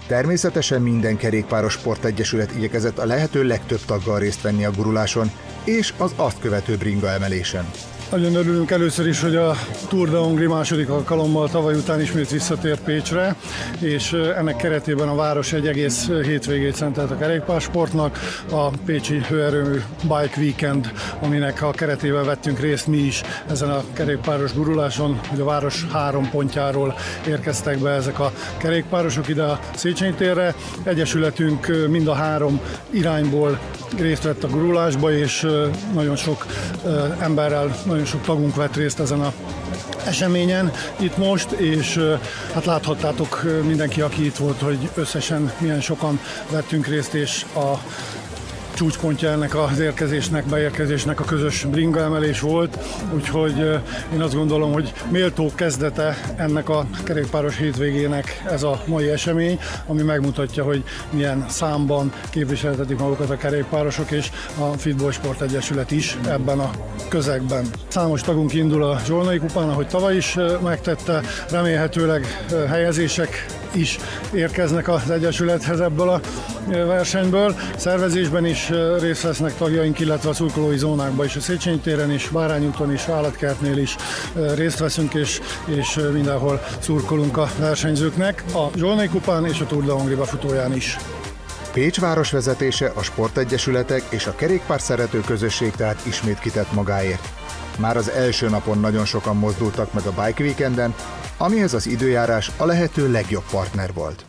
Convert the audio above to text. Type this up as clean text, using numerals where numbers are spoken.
Természetesen minden kerékpáros sportegyesület igyekezett a lehető legtöbb taggal részt venni a guruláson és az azt követő bringa emelésen. Nagyon örülünk először is, hogy a Tour de Hongrie második alkalommal tavaly után ismét visszatért Pécsre, és ennek keretében a város egy egész hétvégét szentelt a kerékpársportnak, a pécsi hőerőmű Bike Weekend, aminek a keretében vettünk részt mi is ezen a kerékpáros guruláson, hogy a város 3 pontjáról érkeztek be ezek a kerékpárosok ide a Széchenyi térre. Egyesületünk mind a 3 irányból részt vett a gurulásba, és nagyon sok emberrel, nagyon sok tagunk vett részt ezen az eseményen itt most, és hát láthattátok mindenki, aki itt volt, hogy összesen milyen sokan vettünk részt, és a csúcspontja ennek az beérkezésnek a közös bringa emelés volt, úgyhogy én azt gondolom, hogy méltó kezdete ennek a kerékpáros hétvégének ez a mai esemény, ami megmutatja, hogy milyen számban képviseltetik magukat a kerékpárosok, és a Fitball Sport Egyesület is ebben a közegben. Számos tagunk indul a Zsolnai kupán, ahogy tavaly is megtette, remélhetőleg helyezések is érkeznek az Egyesülethez ebből a versenyből. Szervezésben is részt vesznek tagjaink, illetve a szurkolói zónákban is, a Széchenyi téren is, Bárányi úton is, Állatkertnél is részt veszünk, és mindenhol szurkolunk a versenyzőknek, a Zsolnai kupán és a Tour de Hongrie befutóján is. Pécs városvezetése, a sportegyesületek és a kerékpár szerető közösség tehát ismét kitett magáért. Már az első napon nagyon sokan mozdultak meg a Bike Weekenden, amihez az időjárás a lehető legjobb partner volt.